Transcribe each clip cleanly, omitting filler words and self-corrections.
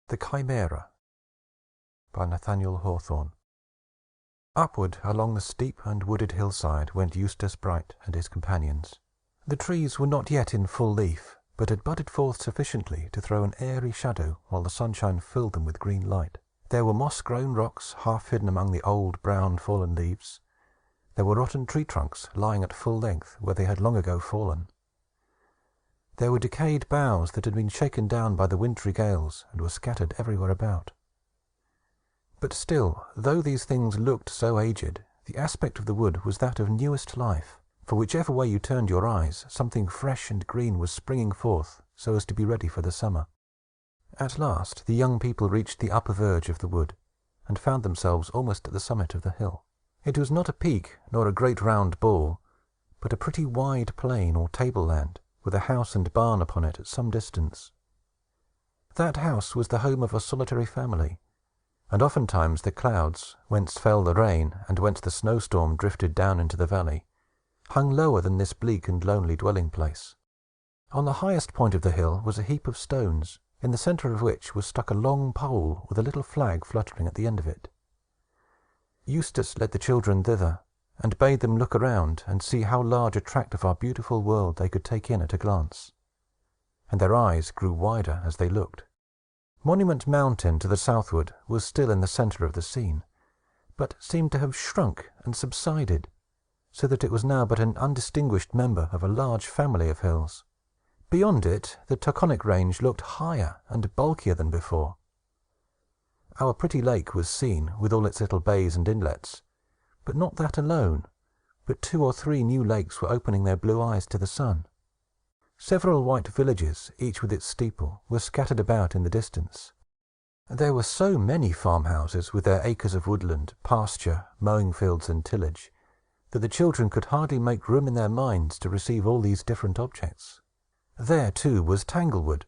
The Chimera, by Nathaniel Hawthorne. Upward along the steep and wooded hillside went Eustace Bright and his companions. The trees were not yet in full leaf, but had budded forth sufficiently to throw an airy shadow while the sunshine filled them with green light. There were moss-grown rocks half hidden among the old, brown, fallen leaves. There were rotten tree trunks lying at full length where they had long ago fallen. There were decayed boughs that had been shaken down by the wintry gales, and were scattered everywhere about. But still, though these things looked so aged, the aspect of the wood was that of newest life, for whichever way you turned your eyes, something fresh and green was springing forth, so as to be ready for the summer. At last, the young people reached the upper verge of the wood, and found themselves almost at the summit of the hill. It was not a peak, nor a great round ball, but a pretty wide plain or table-land, with a house and barn upon it at some distance. That house was the home of a solitary family, and oftentimes the clouds, whence fell the rain, and whence the snowstorm drifted down into the valley, hung lower than this bleak and lonely dwelling-place. On the highest point of the hill was a heap of stones, in the centre of which was stuck a long pole with a little flag fluttering at the end of it. Eustace led the children thither, and bade them look around and see how large a tract of our beautiful world they could take in at a glance. And their eyes grew wider as they looked. Monument Mountain, to the southward, was still in the centre of the scene, but seemed to have shrunk and subsided, so that it was now but an undistinguished member of a large family of hills. Beyond it, the Taconic Range looked higher and bulkier than before. Our pretty lake was seen, with all its little bays and inlets, but not that alone, but 2 or 3 new lakes were opening their blue eyes to the sun. Several white villages, each with its steeple, were scattered about in the distance. There were so many farmhouses, with their acres of woodland, pasture, mowing fields, and tillage, that the children could hardly make room in their minds to receive all these different objects. There, too, was Tanglewood,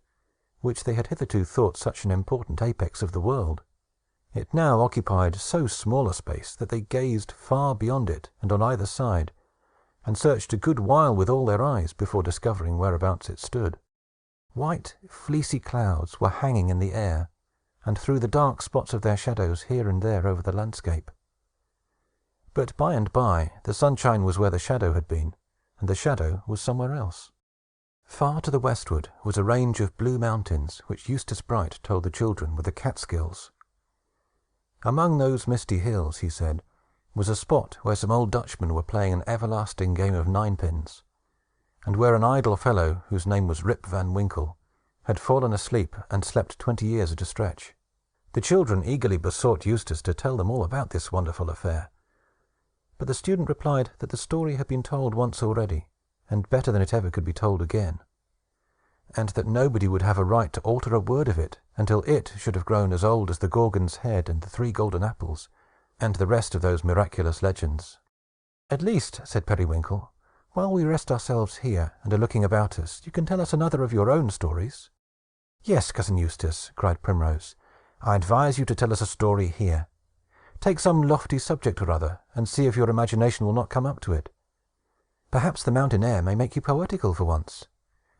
which they had hitherto thought such an important apex of the world. It now occupied so small a space that they gazed far beyond it and on either side, and searched a good while with all their eyes before discovering whereabouts it stood. White, fleecy clouds were hanging in the air, and threw the dark spots of their shadows here and there over the landscape. But by and by the sunshine was where the shadow had been, and the shadow was somewhere else. Far to the westward was a range of blue mountains, which Eustace Bright told the children were the Catskills. Among those misty hills, he said, was a spot where some old Dutchmen were playing an everlasting game of ninepins, and where an idle fellow, whose name was Rip Van Winkle, had fallen asleep and slept 20 years at a stretch. The children eagerly besought Eustace to tell them all about this wonderful affair, but the student replied that the story had been told once already, and better than it ever could be told again, and that nobody would have a right to alter a word of it until it should have grown as old as the Gorgon's head and the 3 golden apples, and the rest of those miraculous legends. "At least," said Periwinkle, "while we rest ourselves here, and are looking about us, you can tell us another of your own stories." "Yes, Cousin Eustace," cried Primrose. "I advise you to tell us a story here. Take some lofty subject or other, and see if your imagination will not come up to it. Perhaps the mountain air may make you poetical for once.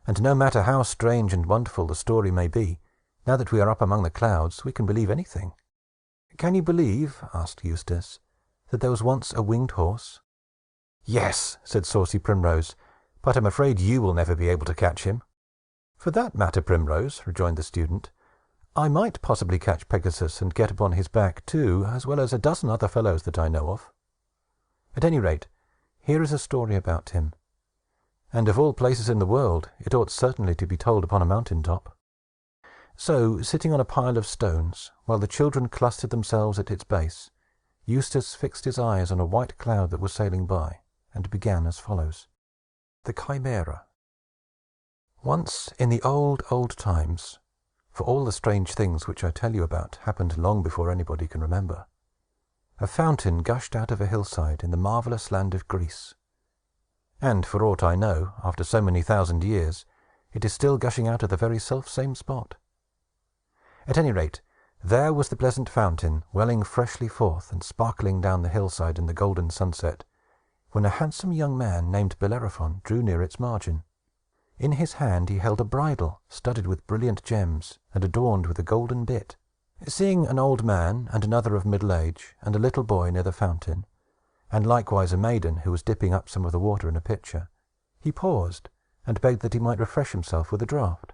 And no matter how strange and wonderful the story may be, now that we are up among the clouds, we can believe anything." "Can you believe," asked Eustace, "that there was once a winged horse?" "Yes," said saucy Primrose, "but I'm afraid you will never be able to catch him." "For that matter, Primrose," rejoined the student, "I might possibly catch Pegasus and get upon his back, too, as well as a dozen other fellows that I know of. At any rate, here is a story about him. And of all places in the world, it ought certainly to be told upon a mountain top." So, sitting on a pile of stones, while the children clustered themselves at its base, Eustace fixed his eyes on a white cloud that was sailing by, and began as follows. The Chimera. Once, in the old, old times, for all the strange things which I tell you about happened long before anybody can remember, a fountain gushed out of a hillside in the marvelous land of Greece. And, for aught I know, after so many thousand years, it is still gushing out of the very self-same spot. At any rate, there was the pleasant fountain, welling freshly forth and sparkling down the hillside in the golden sunset, when a handsome young man named Bellerophon drew near its margin. In his hand he held a bridle, studded with brilliant gems, and adorned with a golden bit. Seeing an old man, and another of middle age, and a little boy near the fountain, and likewise a maiden who was dipping up some of the water in a pitcher, he paused, and begged that he might refresh himself with a draught.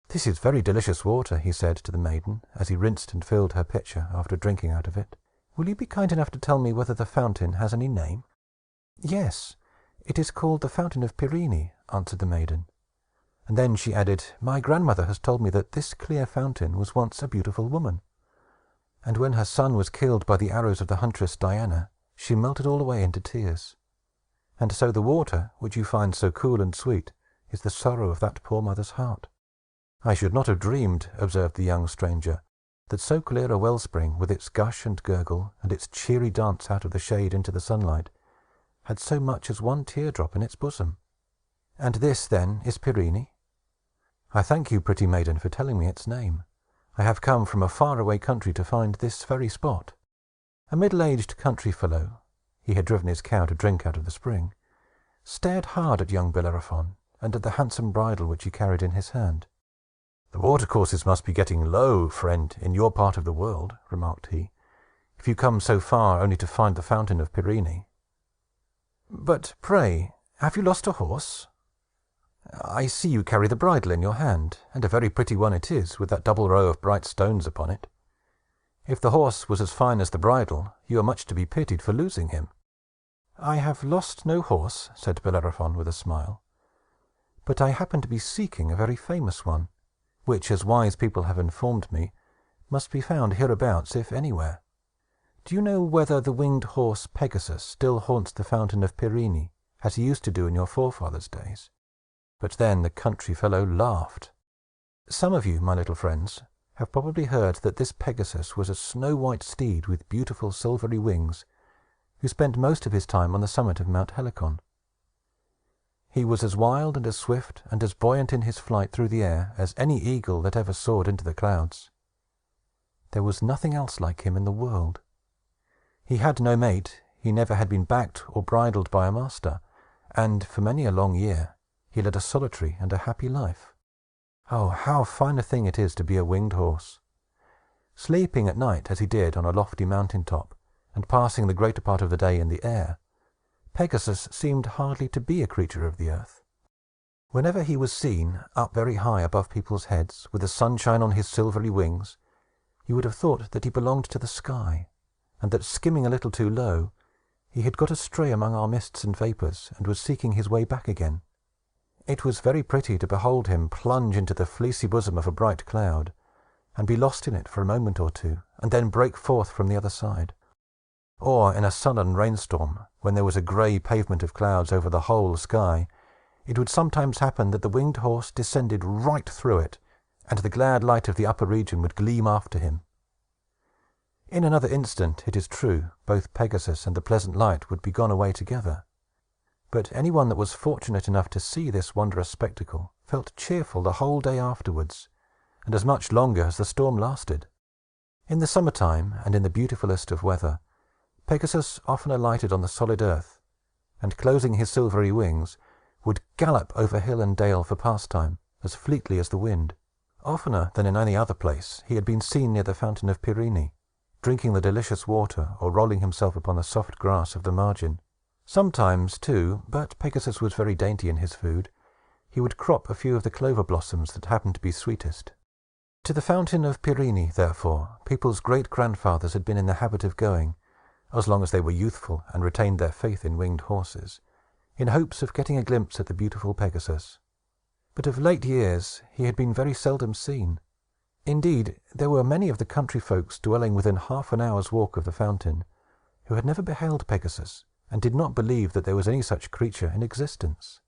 "This is very delicious water," he said to the maiden, as he rinsed and filled her pitcher after drinking out of it. "Will you be kind enough to tell me whether the fountain has any name?" "Yes, it is called the Fountain of Pirene," answered the maiden. And then she added, "My grandmother has told me that this clear fountain was once a beautiful woman. And when her son was killed by the arrows of the huntress Diana, she melted all away into tears. And so the water, which you find so cool and sweet, is the sorrow of that poor mother's heart." "I should not have dreamed," observed the young stranger, "that so clear a wellspring, with its gush and gurgle, and its cheery dance out of the shade into the sunlight, had so much as one teardrop in its bosom. And this, then, is Pirene?" "I thank you, pretty maiden, for telling me its name. I have come from a far-away country to find this very spot." A middle-aged country fellow (he had driven his cow to drink out of the spring) stared hard at young Bellerophon, and at the handsome bridle which he carried in his hand. "The watercourses must be getting low, friend, in your part of the world," remarked he, "if you come so far only to find the Fountain of Pirene. But, pray, have you lost a horse? I see you carry the bridle in your hand, and a very pretty one it is, with that double row of bright stones upon it. If the horse was as fine as the bridle, you are much to be pitied for losing him." "I have lost no horse," said Bellerophon, with a smile, "but I happen to be seeking a very famous one, which, as wise people have informed me, must be found hereabouts, if anywhere. Do you know whether the winged horse Pegasus still haunts the Fountain of Pirene, as he used to do in your forefathers' days?" But then the country fellow laughed. "Some of you, my little friends, have probably heard that this Pegasus was a snow-white steed with beautiful silvery wings, who spent most of his time on the summit of Mount Helicon. He was as wild and as swift and as buoyant in his flight through the air as any eagle that ever soared into the clouds. There was nothing else like him in the world. He had no mate, he never had been backed or bridled by a master, and, for many a long year, he led a solitary and a happy life. Oh, how fine a thing it is to be a winged horse! Sleeping at night, as he did, on a lofty mountain top, and passing the greater part of the day in the air, Pegasus seemed hardly to be a creature of the earth. Whenever he was seen, up very high above people's heads, with the sunshine on his silvery wings, you would have thought that he belonged to the sky, and that, skimming a little too low, he had got astray among our mists and vapors, and was seeking his way back again. It was very pretty to behold him plunge into the fleecy bosom of a bright cloud, and be lost in it for a moment or two, and then break forth from the other side. Or, in a sullen rainstorm, when there was a gray pavement of clouds over the whole sky, it would sometimes happen that the winged horse descended right through it, and the glad light of the upper region would gleam after him. In another instant, it is true, both Pegasus and the pleasant light would be gone away together. But any one that was fortunate enough to see this wondrous spectacle felt cheerful the whole day afterwards, and as much longer as the storm lasted. In the summer-time, and in the beautifulest of weather, Pegasus often alighted on the solid earth, and, closing his silvery wings, would gallop over hill and dale for pastime, as fleetly as the wind. Oftener than in any other place, he had been seen near the Fountain of Pirene, drinking the delicious water, or rolling himself upon the soft grass of the margin. Sometimes, too, but Pegasus was very dainty in his food, he would crop a few of the clover blossoms that happened to be sweetest. To the Fountain of Pirene, therefore, people's great-grandfathers had been in the habit of going, as long as they were youthful and retained their faith in winged horses, in hopes of getting a glimpse at the beautiful Pegasus. But of late years he had been very seldom seen. Indeed, there were many of the country folks dwelling within half an hour's walk of the fountain, who had never beheld Pegasus, and did not believe that there was any such creature in existence.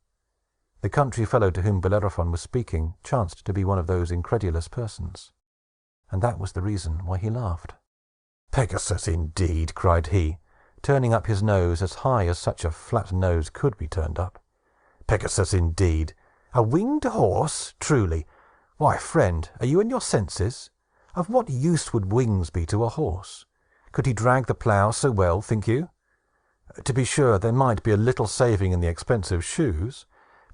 The country fellow to whom Bellerophon was speaking chanced to be one of those incredulous persons, and that was the reason why he laughed. "Pegasus, indeed!" cried he, turning up his nose as high as such a flat nose could be turned up. "Pegasus, indeed! A winged horse, truly! Why, friend, are you in your senses? Of what use would wings be to a horse? Could he drag the plough so well, think you? To be sure, there might be a little saving in the expense of shoes,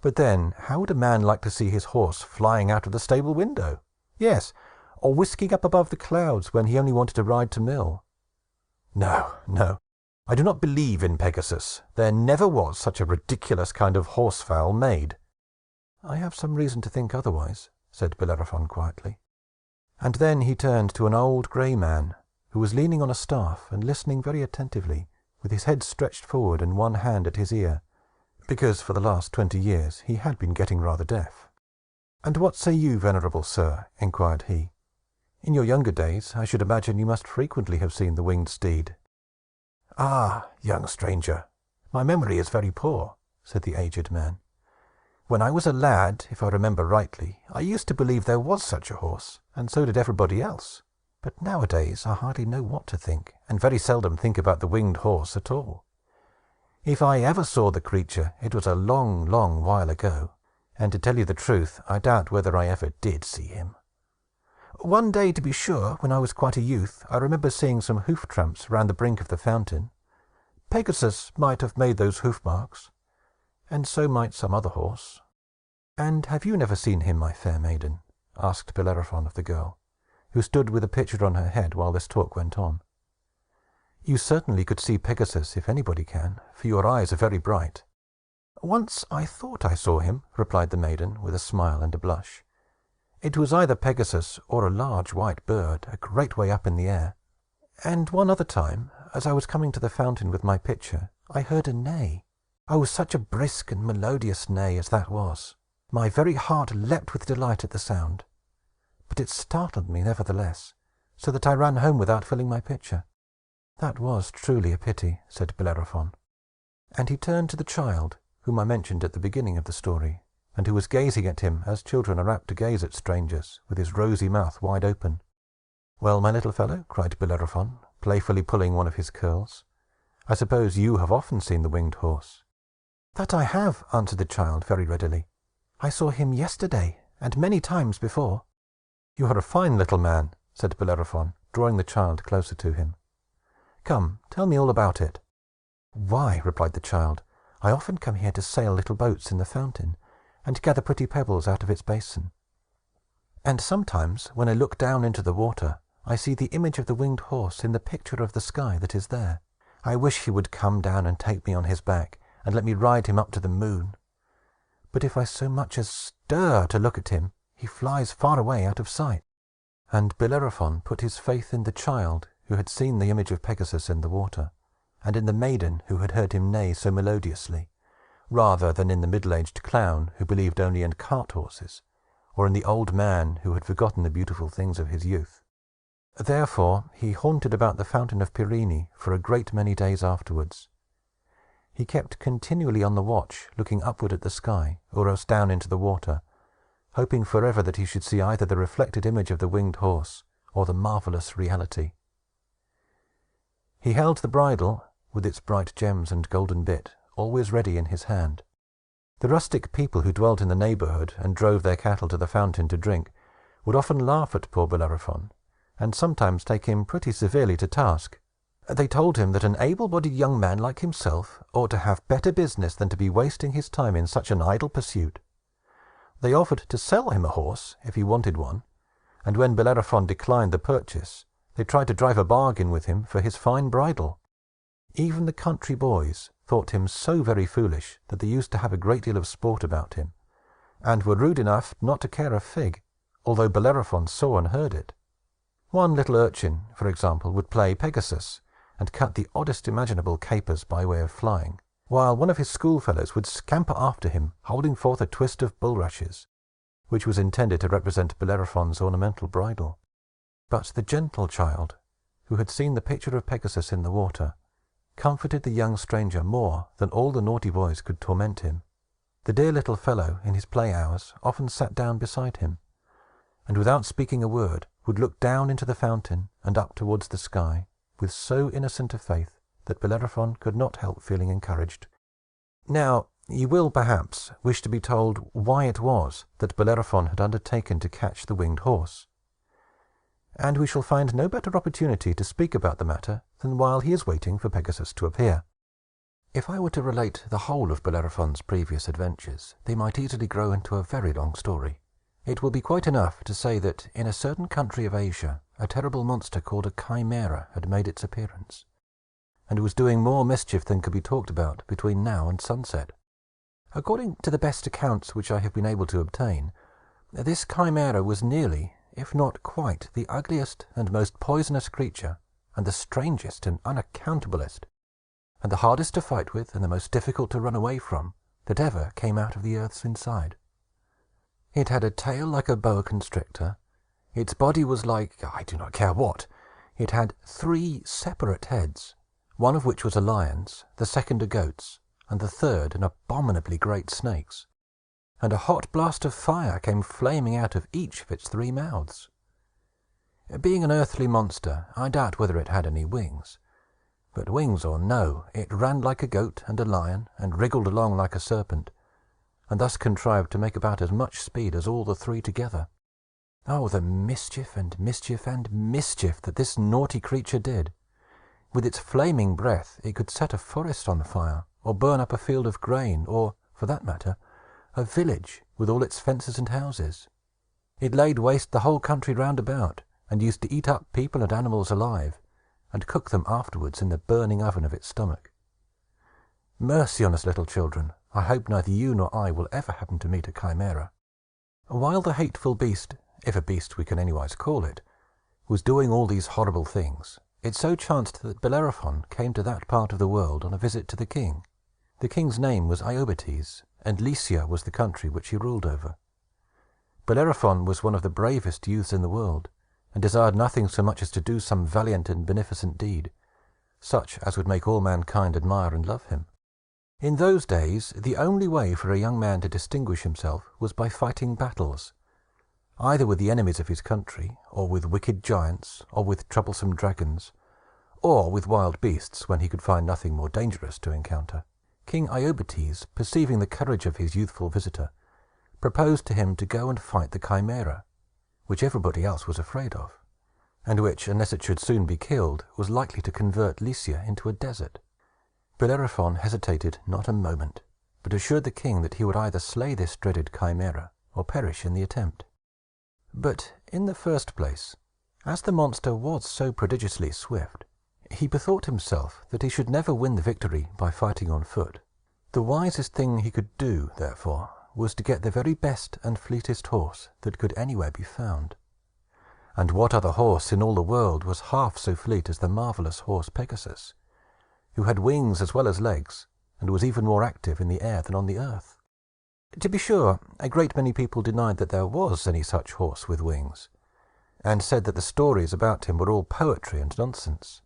But then, how would a man like to see his horse flying out of the stable window? Yes, or whisking up above the clouds when he only wanted to ride to mill? No, no, I do not believe in Pegasus. There never was such a ridiculous kind of horsefowl made." "I have some reason to think otherwise," said Bellerophon quietly. And then he turned to an old grey man, who was leaning on a staff and listening very attentively, with his head stretched forward and one hand at his ear, because for the last 20 years he had been getting rather deaf. "And what say you, venerable sir?" inquired he. "In your younger days, I should imagine you must frequently have seen the winged steed." "Ah, young stranger, my memory is very poor," said the aged man. "When I was a lad, if I remember rightly, I used to believe there was such a horse, and so did everybody else. But nowadays I hardly know what to think, and very seldom think about the winged horse at all. If I ever saw the creature, it was a long, long while ago, and to tell you the truth, I doubt whether I ever did see him. One day, to be sure, when I was quite a youth, I remember seeing some hoof tramps round the brink of the fountain. Pegasus might have made those hoof marks, and so might some other horse." "And have you never seen him, my fair maiden?" asked Bellerophon of the girl, who stood with a pitcher on her head while this talk went on. "You certainly could see Pegasus, if anybody can, for your eyes are very bright." "Once I thought I saw him," replied the maiden, with a smile and a blush. "It was either Pegasus or a large white bird, a great way up in the air. And one other time, as I was coming to the fountain with my pitcher, I heard a neigh. Oh, such a brisk and melodious neigh as that was! My very heart leapt with delight at the sound. But it startled me, nevertheless, so that I ran home without filling my pitcher. That was truly a pity," said Bellerophon. And he turned to the child, whom I mentioned at the beginning of the story, and who was gazing at him, as children are apt to gaze at strangers, with his rosy mouth wide open. "Well, my little fellow," cried Bellerophon, playfully pulling one of his curls, "I suppose you have often seen the winged horse?" "That I have," answered the child, very readily. "I saw him yesterday, and many times before." "You are a fine little man," said Bellerophon, drawing the child closer to him. "Come, tell me all about it." "Why," replied the child, "I often come here to sail little boats in the fountain, and gather pretty pebbles out of its basin. And sometimes, when I look down into the water, I see the image of the winged horse in the picture of the sky that is there. I wish he would come down and take me on his back, and let me ride him up to the moon. But if I so much as stir to look at him, he flies far away out of sight." And Bellerophon put his faith in the child who had seen the image of Pegasus in the water, and in the maiden who had heard him neigh so melodiously, rather than in the middle-aged clown who believed only in cart-horses, or in the old man who had forgotten the beautiful things of his youth. Therefore he haunted about the fountain of Pirene for a great many days afterwards. He kept continually on the watch, looking upward at the sky, or else down into the water, hoping forever that he should see either the reflected image of the winged horse, or the marvelous reality. He held the bridle, with its bright gems and golden bit, always ready in his hand. The rustic people who dwelt in the neighborhood, and drove their cattle to the fountain to drink, would often laugh at poor Bellerophon, and sometimes take him pretty severely to task. They told him that an able-bodied young man like himself ought to have better business than to be wasting his time in such an idle pursuit. They offered to sell him a horse, if he wanted one, and when Bellerophon declined the purchase, they tried to drive a bargain with him for his fine bridle. Even the country boys thought him so very foolish that they used to have a great deal of sport about him, and were rude enough not to care a fig, although Bellerophon saw and heard it. One little urchin, for example, would play Pegasus, and cut the oddest imaginable capers by way of flying, while one of his schoolfellows would scamper after him, holding forth a twist of bulrushes, which was intended to represent Bellerophon's ornamental bridle. But the gentle child, who had seen the picture of Pegasus in the water, comforted the young stranger more than all the naughty boys could torment him. The dear little fellow, in his play hours, often sat down beside him, and without speaking a word, would look down into the fountain and up towards the sky, with so innocent a faith that Bellerophon could not help feeling encouraged. Now, you will, perhaps, wish to be told why it was that Bellerophon had undertaken to catch the winged horse. And we shall find no better opportunity to speak about the matter than while he is waiting for Pegasus to appear. If I were to relate the whole of Bellerophon's previous adventures, they might easily grow into a very long story. It will be quite enough to say that, in a certain country of Asia, a terrible monster called a Chimera had made its appearance, and was doing more mischief than could be talked about between now and sunset. According to the best accounts which I have been able to obtain, this Chimera was nearly, if not quite, the ugliest and most poisonous creature, and the strangest and unaccountablest, and the hardest to fight with, and the most difficult to run away from, that ever came out of the earth's inside. It had a tail like a boa constrictor. Its body was like, I do not care what. It had 3 separate heads, one of which was a lion's, the second a goat's, and the third an abominably great snake's. And a hot blast of fire came flaming out of each of its 3 mouths. Being an earthly monster, I doubt whether it had any wings. But wings or no, it ran like a goat and a lion, and wriggled along like a serpent, and thus contrived to make about as much speed as all the 3 together. Oh, the mischief and mischief and mischief that this naughty creature did! With its flaming breath, it could set a forest on fire, or burn up a field of grain, or, for that matter, a village with all its fences and houses. It laid waste the whole country round about, and used to eat up people and animals alive, and cook them afterwards in the burning oven of its stomach. Mercy on us, little children! I hope neither you nor I will ever happen to meet a Chimera. While the hateful beast, if a beast we can anywise call it, was doing all these horrible things, it so chanced that Bellerophon came to that part of the world on a visit to the king. The king's name was Iobates, and Lycia was the country which he ruled over. Bellerophon was one of the bravest youths in the world, and desired nothing so much as to do some valiant and beneficent deed, such as would make all mankind admire and love him. In those days, the only way for a young man to distinguish himself was by fighting battles, either with the enemies of his country, or with wicked giants, or with troublesome dragons, or with wild beasts, when he could find nothing more dangerous to encounter. King Iobates, perceiving the courage of his youthful visitor, proposed to him to go and fight the Chimera, which everybody else was afraid of, and which, unless it should soon be killed, was likely to convert Lycia into a desert. Bellerophon hesitated not a moment, but assured the king that he would either slay this dreaded Chimera, or perish in the attempt. But, in the first place, as the monster was so prodigiously swift, he bethought himself that he should never win the victory by fighting on foot. The wisest thing he could do, therefore, was to get the very best and fleetest horse that could anywhere be found. And what other horse in all the world was half so fleet as the marvelous horse Pegasus, who had wings as well as legs, and was even more active in the air than on the earth? To be sure, a great many people denied that there was any such horse with wings, and said that the stories about him were all poetry and nonsense.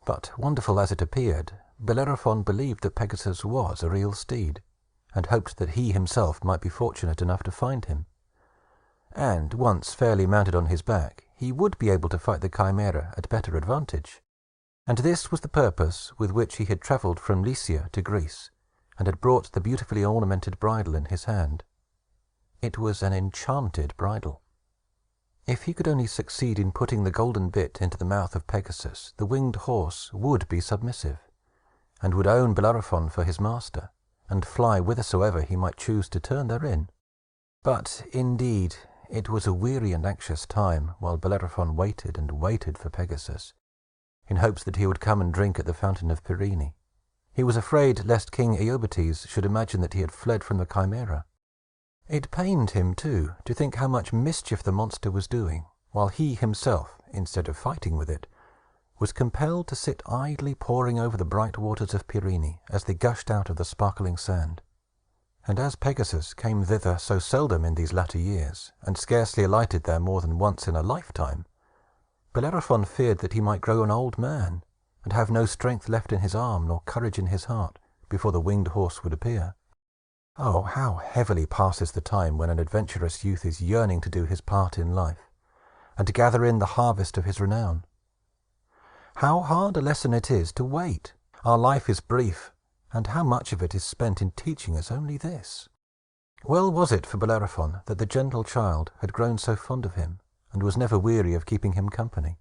But, wonderful as it appeared, Bellerophon believed that Pegasus was a real steed, and hoped that he himself might be fortunate enough to find him. And, once fairly mounted on his back, he would be able to fight the Chimera at better advantage. And this was the purpose with which he had travelled from Lycia to Greece, and had brought the beautifully ornamented bridle in his hand. It was an enchanted bridle. If he could only succeed in putting the golden bit into the mouth of Pegasus, the winged horse would be submissive, and would own Bellerophon for his master, and fly whithersoever he might choose to turn therein. But, indeed, it was a weary and anxious time, while Bellerophon waited and waited for Pegasus, in hopes that he would come and drink at the fountain of Pirene. He was afraid lest King Iobates should imagine that he had fled from the Chimera. It pained him, too, to think how much mischief the monster was doing, while he himself, instead of fighting with it, was compelled to sit idly poring over the bright waters of Pirene as they gushed out of the sparkling sand. And as Pegasus came thither so seldom in these latter years, and scarcely alighted there more than once in a lifetime, Bellerophon feared that he might grow an old man, and have no strength left in his arm, nor courage in his heart, before the winged horse would appear. Oh, how heavily passes the time when an adventurous youth is yearning to do his part in life, and to gather in the harvest of his renown! How hard a lesson it is to wait! Our life is brief, and how much of it is spent in teaching us only this! Well was it for Bellerophon that the gentle child had grown so fond of him, and was never weary of keeping him company.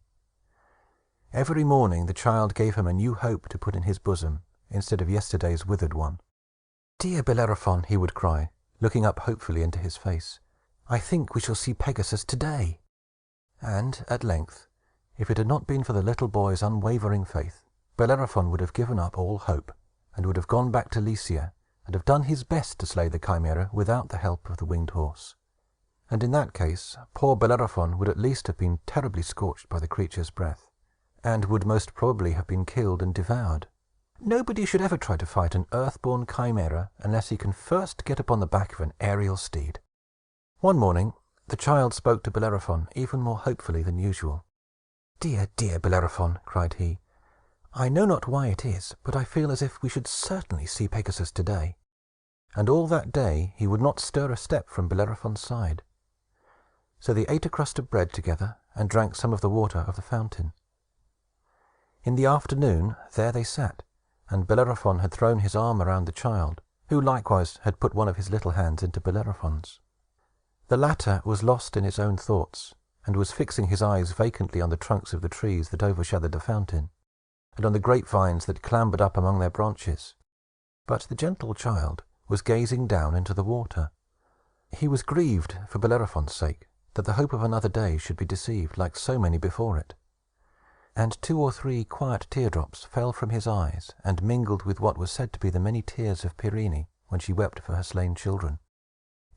Every morning the child gave him a new hope to put in his bosom, instead of yesterday's withered one. "Dear Bellerophon," he would cry, looking up hopefully into his face, "I think we shall see Pegasus today." And, at length, if it had not been for the little boy's unwavering faith, Bellerophon would have given up all hope, and would have gone back to Lycia, and have done his best to slay the Chimera without the help of the winged horse. And in that case, poor Bellerophon would at least have been terribly scorched by the creature's breath, and would most probably have been killed and devoured. Nobody should ever try to fight an earth-born Chimera unless he can first get upon the back of an aerial steed. One morning, the child spoke to Bellerophon even more hopefully than usual. "Dear, dear Bellerophon," cried he, "I know not why it is, but I feel as if we should certainly see Pegasus today." And all that day he would not stir a step from Bellerophon's side. So they ate a crust of bread together, and drank some of the water of the fountain. In the afternoon, there they sat, and Bellerophon had thrown his arm around the child, who likewise had put one of his little hands into Bellerophon's. The latter was lost in his own thoughts, and was fixing his eyes vacantly on the trunks of the trees that overshadowed the fountain, and on the grapevines that clambered up among their branches. But the gentle child was gazing down into the water. He was grieved, for Bellerophon's sake, that the hope of another day should be deceived, like so many before it. And 2 or 3 quiet teardrops fell from his eyes, and mingled with what was said to be the many tears of Pyrrhine, when she wept for her slain children.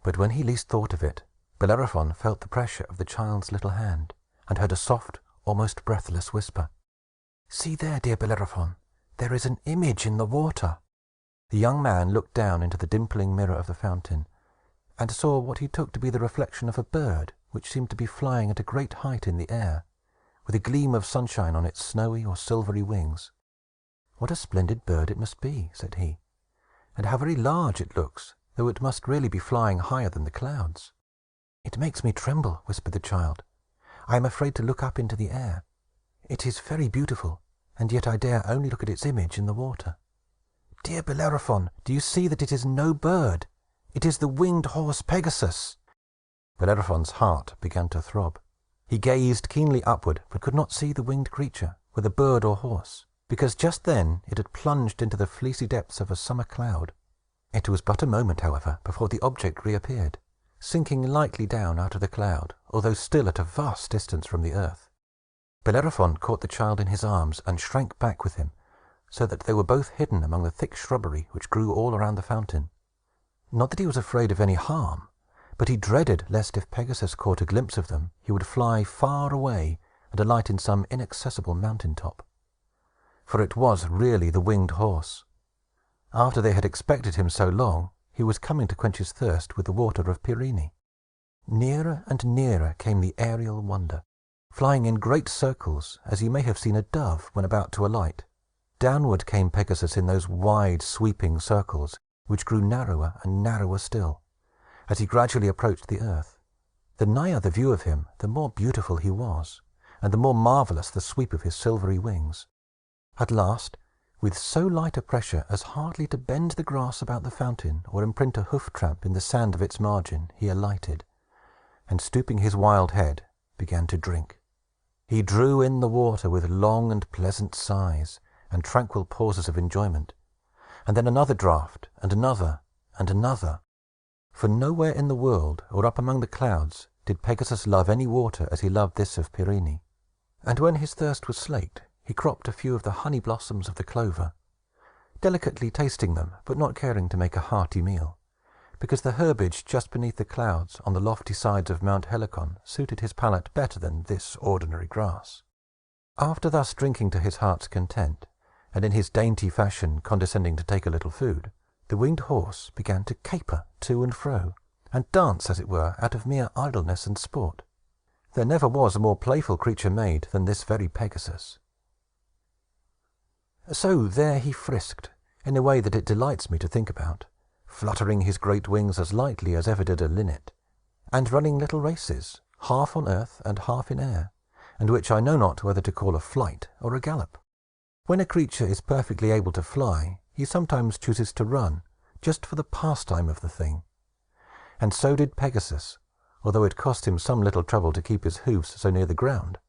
But when he least thought of it, Bellerophon felt the pressure of the child's little hand, and heard a soft, almost breathless whisper. "See there, dear Bellerophon, there is an image in the water." The young man looked down into the dimpling mirror of the fountain, and saw what he took to be the reflection of a bird, which seemed to be flying at a great height in the air, with a gleam of sunshine on its snowy or silvery wings. "What a splendid bird it must be," said he. "And how very large it looks, though it must really be flying higher than the clouds." "It makes me tremble," whispered the child. "I am afraid to look up into the air. It is very beautiful, and yet I dare only look at its image in the water. Dear Bellerophon, do you see that it is no bird? It is the winged horse Pegasus." Bellerophon's heart began to throb. He gazed keenly upward, but could not see the winged creature, whether bird or horse, because just then it had plunged into the fleecy depths of a summer cloud. It was but a moment, however, before the object reappeared, sinking lightly down out of the cloud, although still at a vast distance from the earth. Bellerophon caught the child in his arms, and shrank back with him, so that they were both hidden among the thick shrubbery which grew all around the fountain. Not that he was afraid of any harm, but he dreaded lest, if Pegasus caught a glimpse of them, he would fly far away, and alight in some inaccessible mountain top. For it was really the winged horse. After they had expected him so long, he was coming to quench his thirst with the water of Pyrrhine. Nearer and nearer came the aerial wonder, flying in great circles, as you may have seen a dove when about to alight. Downward came Pegasus in those wide, sweeping circles, which grew narrower and narrower still, as he gradually approached the earth. The nigher the view of him, the more beautiful he was, and the more marvelous the sweep of his silvery wings. At last, with so light a pressure as hardly to bend the grass about the fountain, or imprint a hoof-tramp in the sand of its margin, he alighted, and, stooping his wild head, began to drink. He drew in the water with long and pleasant sighs, and tranquil pauses of enjoyment, and then another draught, and another, and another. For nowhere in the world, or up among the clouds, did Pegasus love any water as he loved this of Pyrrhine. And when his thirst was slaked, he cropped a few of the honey blossoms of the clover, delicately tasting them, but not caring to make a hearty meal, because the herbage just beneath the clouds on the lofty sides of Mount Helicon suited his palate better than this ordinary grass. After thus drinking to his heart's content, and in his dainty fashion condescending to take a little food, the winged horse began to caper to and fro, and dance, as it were, out of mere idleness and sport. There never was a more playful creature made than this very Pegasus. So there he frisked, in a way that it delights me to think about, fluttering his great wings as lightly as ever did a linnet, and running little races, half on earth and half in air, and which I know not whether to call a flight or a gallop. When a creature is perfectly able to fly, he sometimes chooses to run, just for the pastime of the thing. And so did Pegasus, although it cost him some little trouble to keep his hoofs so near the ground.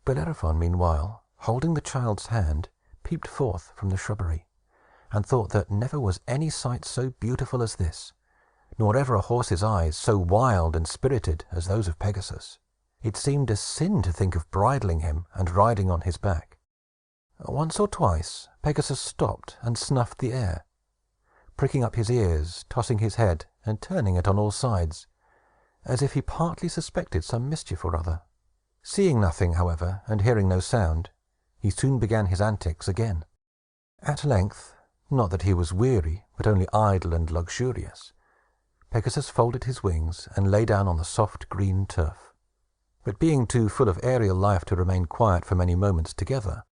Bellerophon, meanwhile, holding the child's hand, peeped forth from the shrubbery, and thought that never was any sight so beautiful as this, nor ever a horse's eyes so wild and spirited as those of Pegasus. It seemed a sin to think of bridling him and riding on his back. Once or twice Pegasus stopped and snuffed the air, pricking up his ears, tossing his head, and turning it on all sides, as if he partly suspected some mischief or other. Seeing nothing, however, and hearing no sound, he soon began his antics again. At length, not that he was weary, but only idle and luxurious, Pegasus folded his wings and lay down on the soft green turf. But being too full of aerial life to remain quiet for many moments together,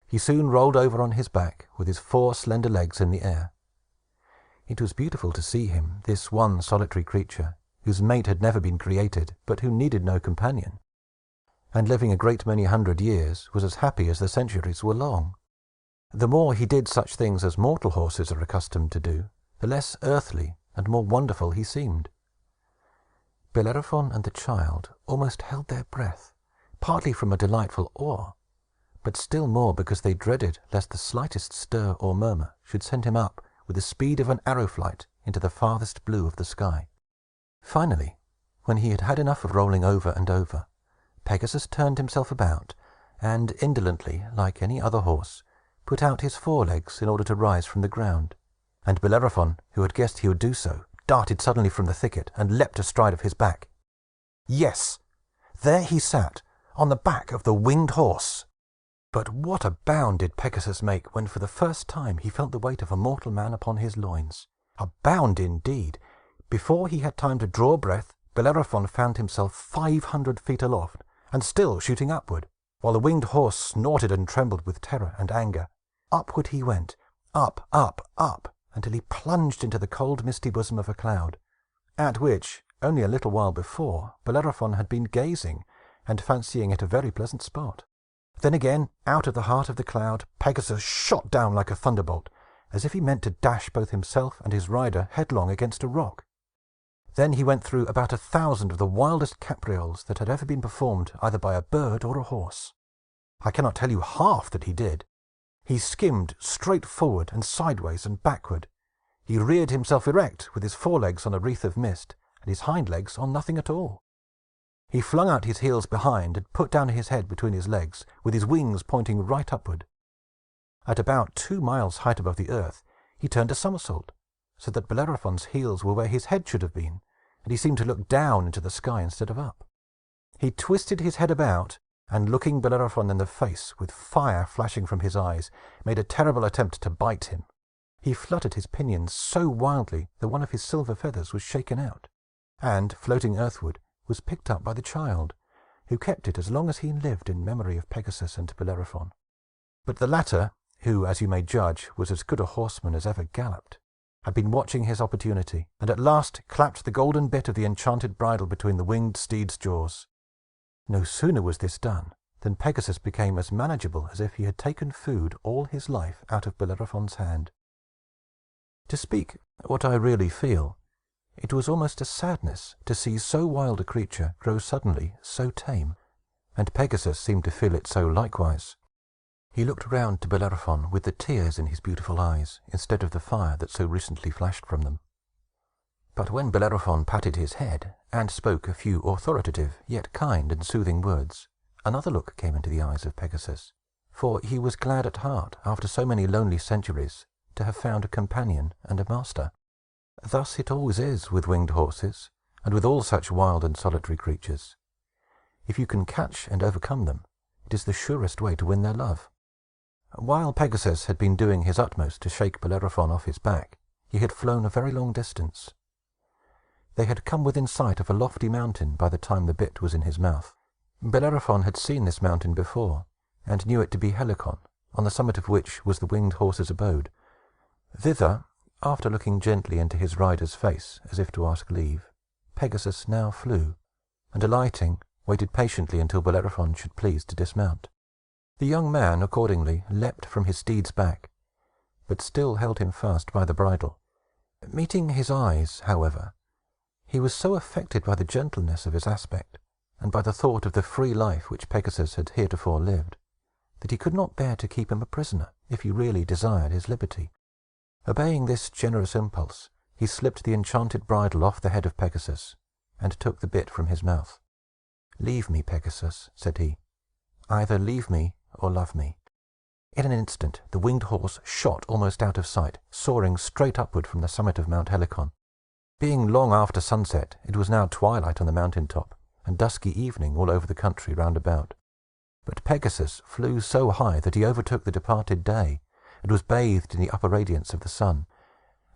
he soon rolled over on his back, with his 4 slender legs in the air. It was beautiful to see him, this one solitary creature, whose mate had never been created, but who needed no companion, and living a great many 100 years, was as happy as the centuries were long. The more he did such things as mortal horses are accustomed to do, the less earthly and more wonderful he seemed. Bellerophon and the child almost held their breath, partly from a delightful awe, but still more because they dreaded lest the slightest stir or murmur should send him up with the speed of an arrow flight into the farthest blue of the sky. Finally, when he had had enough of rolling over and over, Pegasus turned himself about, and indolently, like any other horse, put out his 4 legs in order to rise from the ground. And Bellerophon, who had guessed he would do so, darted suddenly from the thicket, and leapt astride of his back. Yes! There he sat, on the back of the winged horse! But what a bound did Pegasus make, when for the first time he felt the weight of a mortal man upon his loins! A bound, indeed! Before he had time to draw breath, Bellerophon found himself 500 feet aloft, and still shooting upward, while the winged horse snorted and trembled with terror and anger. Upward he went, up, up, up, until he plunged into the cold, misty bosom of a cloud, at which, only a little while before, Bellerophon had been gazing, and fancying it a very pleasant spot. Then again, out of the heart of the cloud, Pegasus shot down like a thunderbolt, as if he meant to dash both himself and his rider headlong against a rock. Then he went through about 1,000 of the wildest caprioles that had ever been performed either by a bird or a horse. I cannot tell you half that he did. He skimmed straight forward and sideways and backward. He reared himself erect, with his 4 legs on a wreath of mist, and his hind legs on nothing at all. He flung out his heels behind, and put down his head between his legs, with his wings pointing right upward. At about 2 miles height above the earth, he turned a somersault, so that Bellerophon's heels were where his head should have been, and he seemed to look down into the sky instead of up. He twisted his head about, and looking Bellerophon in the face, with fire flashing from his eyes, made a terrible attempt to bite him. He fluttered his pinions so wildly that one of his silver feathers was shaken out, and, floating earthward, was picked up by the child, who kept it as long as he lived in memory of Pegasus and Bellerophon. But the latter, who, as you may judge, was as good a horseman as ever galloped, had been watching his opportunity, and at last clapped the golden bit of the enchanted bridle between the winged steed's jaws. No sooner was this done than Pegasus became as manageable as if he had taken food all his life out of Bellerophon's hand. To speak what I really feel, it was almost a sadness to see so wild a creature grow suddenly so tame, and Pegasus seemed to feel it so likewise. He looked round to Bellerophon with the tears in his beautiful eyes, instead of the fire that so recently flashed from them. But when Bellerophon patted his head, and spoke a few authoritative, yet kind and soothing words, another look came into the eyes of Pegasus, for he was glad at heart, after so many lonely centuries, to have found a companion and a master. Thus it always is with winged horses, and with all such wild and solitary creatures. If you can catch and overcome them, it is the surest way to win their love. While Pegasus had been doing his utmost to shake Bellerophon off his back, he had flown a very long distance. They had come within sight of a lofty mountain by the time the bit was in his mouth. Bellerophon had seen this mountain before, and knew it to be Helicon, on the summit of which was the winged horse's abode. Thither, after looking gently into his rider's face, as if to ask leave, Pegasus now flew, and alighting, waited patiently until Bellerophon should please to dismount. The young man, accordingly, leapt from his steed's back, but still held him fast by the bridle. Meeting his eyes, however, he was so affected by the gentleness of his aspect, and by the thought of the free life which Pegasus had heretofore lived, that he could not bear to keep him a prisoner, if he really desired his liberty. Obeying this generous impulse, he slipped the enchanted bridle off the head of Pegasus, and took the bit from his mouth. "Leave me, Pegasus," said he. "Either leave me or love me." In an instant, the winged horse shot almost out of sight, soaring straight upward from the summit of Mount Helicon. Being long after sunset, it was now twilight on the mountain top, and dusky evening all over the country round about. But Pegasus flew so high that he overtook the departed day, and was bathed in the upper radiance of the sun.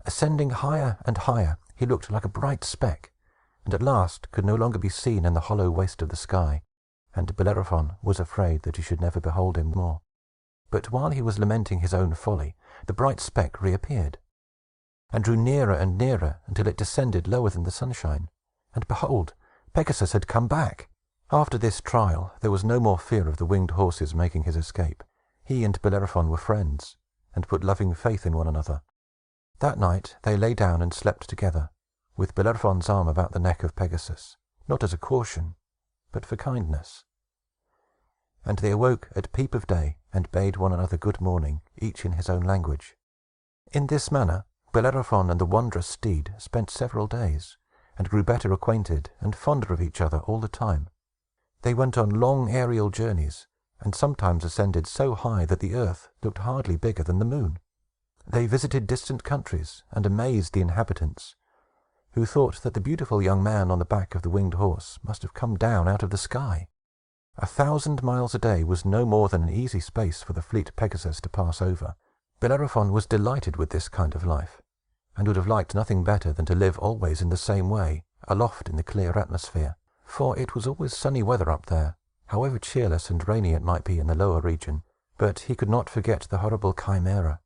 Ascending higher and higher, he looked like a bright speck, and at last could no longer be seen in the hollow waste of the sky, and Bellerophon was afraid that he should never behold him more. But while he was lamenting his own folly, the bright speck reappeared, and drew nearer and nearer, until it descended lower than the sunshine. And behold, Pegasus had come back! After this trial, there was no more fear of the winged horse's making his escape. He and Bellerophon were friends, and put loving faith in one another. That night they lay down and slept together, with Bellerophon's arm about the neck of Pegasus, not as a caution, but for kindness. And they awoke at peep of day, and bade one another good morning, each in his own language. In this manner, Bellerophon and the wondrous steed spent several days, and grew better acquainted, and fonder of each other all the time. They went on long aerial journeys, and sometimes ascended so high that the earth looked hardly bigger than the moon. They visited distant countries, and amazed the inhabitants, who thought that the beautiful young man on the back of the winged horse must have come down out of the sky. 1,000 miles a day was no more than an easy space for the fleet Pegasus to pass over. Bellerophon was delighted with this kind of life, and would have liked nothing better than to live always in the same way, aloft in the clear atmosphere, for it was always sunny weather up there, however cheerless and rainy it might be in the lower region. But he could not forget the horrible Chimera,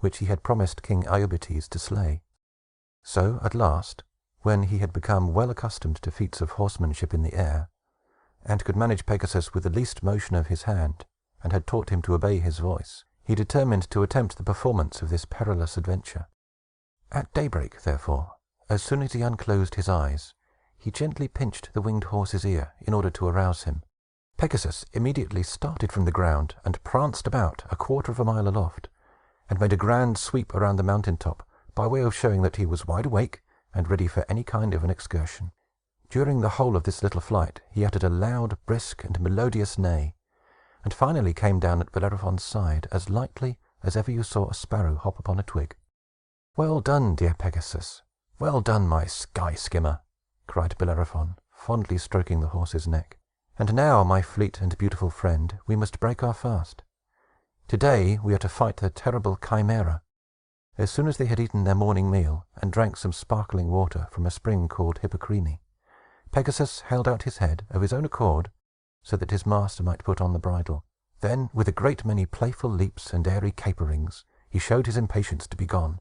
which he had promised King Iobates to slay. So, at last, when he had become well accustomed to feats of horsemanship in the air, and could manage Pegasus with the least motion of his hand, and had taught him to obey his voice, he determined to attempt the performance of this perilous adventure. At daybreak, therefore, as soon as he unclosed his eyes, he gently pinched the winged horse's ear, in order to arouse him. Pegasus immediately started from the ground, and pranced about 1/4 mile aloft, and made a grand sweep around the mountain top, by way of showing that he was wide awake, and ready for any kind of an excursion. During the whole of this little flight, he uttered a loud, brisk, and melodious neigh, and finally came down at Bellerophon's side as lightly as ever you saw a sparrow hop upon a twig. "Well done, dear Pegasus! Well done, my sky skimmer!" cried Bellerophon, fondly stroking the horse's neck. "And now, my fleet and beautiful friend, we must break our fast. Today we are to fight the terrible Chimera." As soon as they had eaten their morning meal, and drank some sparkling water from a spring called Hippocrene, Pegasus held out his head of his own accord, so that his master might put on the bridle. Then, with a great many playful leaps and airy caperings, he showed his impatience to be gone,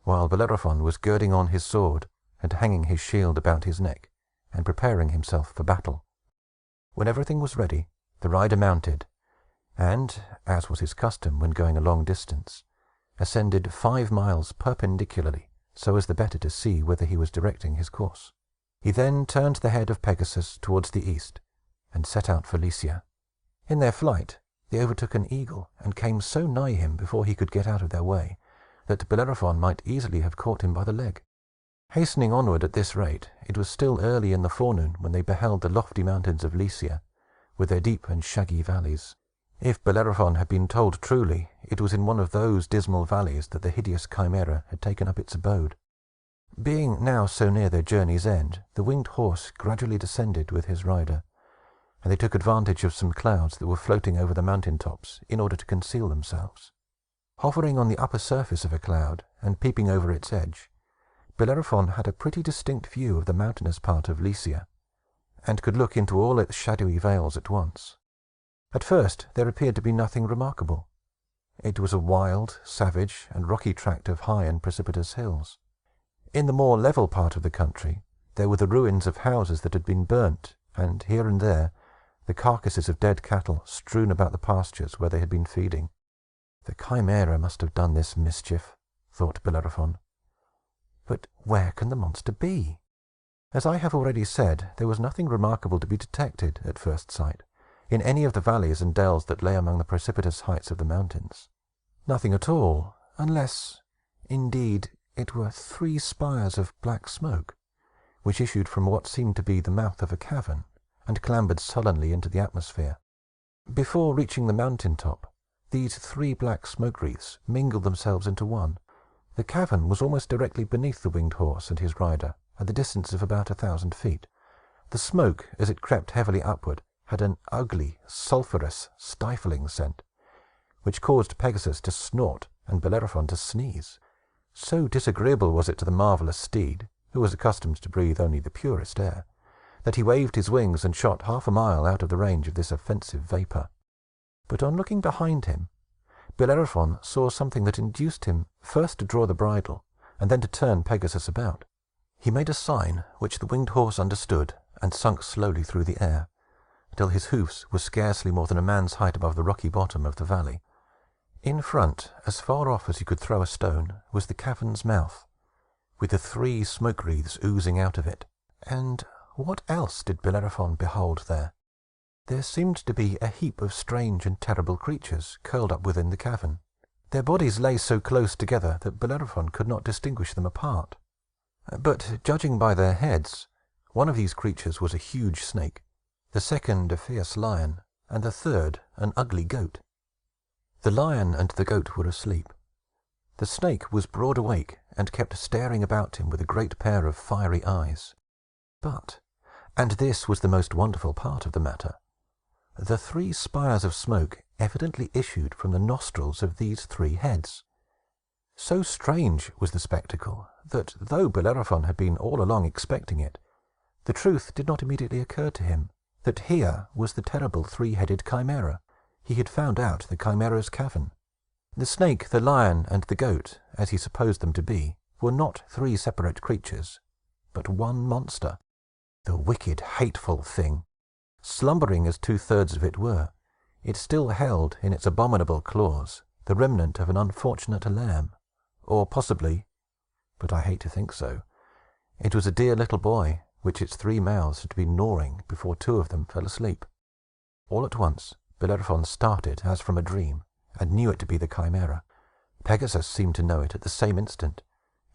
while Bellerophon was girding on his sword, and hanging his shield about his neck, and preparing himself for battle. When everything was ready, the rider mounted, and, as was his custom when going a long distance, ascended 5 miles perpendicularly, so as the better to see whither he was directing his course. He then turned the head of Pegasus towards the east, and set out for Lycia. In their flight, they overtook an eagle, and came so nigh him before he could get out of their way, that Bellerophon might easily have caught him by the leg. Hastening onward at this rate, it was still early in the forenoon when they beheld the lofty mountains of Lycia, with their deep and shaggy valleys. If Bellerophon had been told truly, it was in one of those dismal valleys that the hideous Chimera had taken up its abode. Being now so near their journey's end, the winged horse gradually descended with his rider, and they took advantage of some clouds that were floating over the mountain tops, in order to conceal themselves. Hovering on the upper surface of a cloud, and peeping over its edge, Bellerophon had a pretty distinct view of the mountainous part of Lycia, and could look into all its shadowy vales at once. At first there appeared to be nothing remarkable. It was a wild, savage, and rocky tract of high and precipitous hills. In the more level part of the country, there were the ruins of houses that had been burnt, and, here and there, the carcasses of dead cattle strewn about the pastures where they had been feeding. "The Chimera must have done this mischief," thought Bellerophon. "But where can the monster be?" As I have already said, there was nothing remarkable to be detected, at first sight, in any of the valleys and dells that lay among the precipitous heights of the mountains. Nothing at all, unless, Indeed, it were 3 spires of black smoke, which issued from what seemed to be the mouth of a cavern, and clambered sullenly into the atmosphere. Before reaching the mountain top, these 3 black smoke wreaths mingled themselves into one. The cavern was almost directly beneath the winged horse and his rider, at the distance of about 1,000 feet. The smoke, as it crept heavily upward, had an ugly, sulphurous, stifling scent, which caused Pegasus to snort and Bellerophon to sneeze. So disagreeable was it to the marvelous steed, who was accustomed to breathe only the purest air, that he waved his wings and shot 1/2 a mile out of the range of this offensive vapor. But on looking behind him, Bellerophon saw something that induced him first to draw the bridle, and then to turn Pegasus about. He made a sign which the winged horse understood, and sunk slowly through the air, until his hoofs were scarcely more than a man's height above the rocky bottom of the valley. In front, as far off as you could throw a stone, was the cavern's mouth, with the 3 smoke wreaths oozing out of it. And what else did Bellerophon behold there? There seemed to be a heap of strange and terrible creatures curled up within the cavern. Their bodies lay so close together that Bellerophon could not distinguish them apart. But, judging by their heads, one of these creatures was a huge snake, the second a fierce lion, and the third an ugly goat. The lion and the goat were asleep. The snake was broad awake, and kept staring about him with a great pair of fiery eyes. But, and this was the most wonderful part of the matter, the 3 spires of smoke evidently issued from the nostrils of these 3 heads. So strange was the spectacle, that, though Bellerophon had been all along expecting it, the truth did not immediately occur to him, that here was the terrible 3-headed Chimera. He had found out the Chimera's cavern. The snake, the lion, and the goat, as he supposed them to be, were not 3 separate creatures, but one monster. The wicked, hateful thing! Slumbering as 2/3 of it were, it still held in its abominable claws the remnant of an unfortunate lamb, or possibly, but I hate to think so, it was a dear little boy, which its 3 mouths had been gnawing before 2 of them fell asleep. All at once, Bellerophon started as from a dream, and knew it to be the Chimera. Pegasus seemed to know it at the same instant,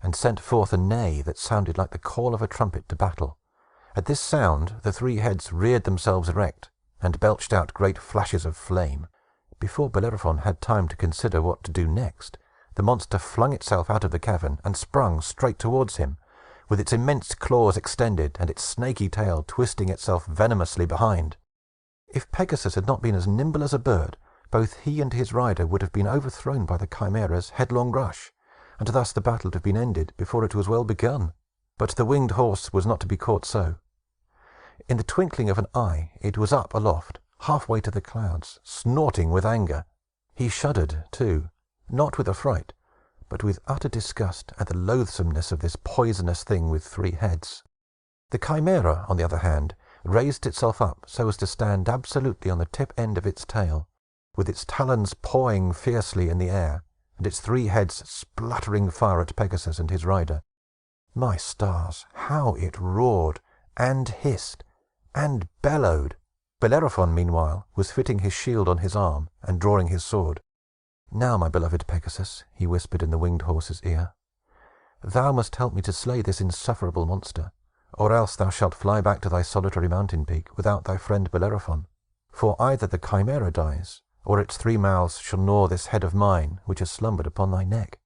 and sent forth a neigh that sounded like the call of a trumpet to battle. At this sound, the 3 heads reared themselves erect, and belched out great flashes of flame. Before Bellerophon had time to consider what to do next, the monster flung itself out of the cavern, and sprung straight towards him, with its immense claws extended, and its snaky tail twisting itself venomously behind. If Pegasus had not been as nimble as a bird, both he and his rider would have been overthrown by the Chimera's headlong rush, and thus the battle would have been ended before it was well begun. But the winged horse was not to be caught so. In the twinkling of an eye, it was up aloft, halfway to the clouds, snorting with anger. He shuddered, too, not with affright, but with utter disgust at the loathsomeness of this poisonous thing with 3 heads. The Chimera, on the other hand, raised itself up so as to stand absolutely on the tip end of its tail, with its talons pawing fiercely in the air, and its 3 heads spluttering fire at Pegasus and his rider. My stars, how it roared, and hissed, and bellowed! Bellerophon, meanwhile, was fitting his shield on his arm, and drawing his sword. "Now, my beloved Pegasus," he whispered in the winged horse's ear, "thou must help me to slay this insufferable monster, or else thou shalt fly back to thy solitary mountain peak without thy friend Bellerophon. For either the Chimera dies, or its 3 mouths shall gnaw this head of mine, which has slumbered upon thy neck."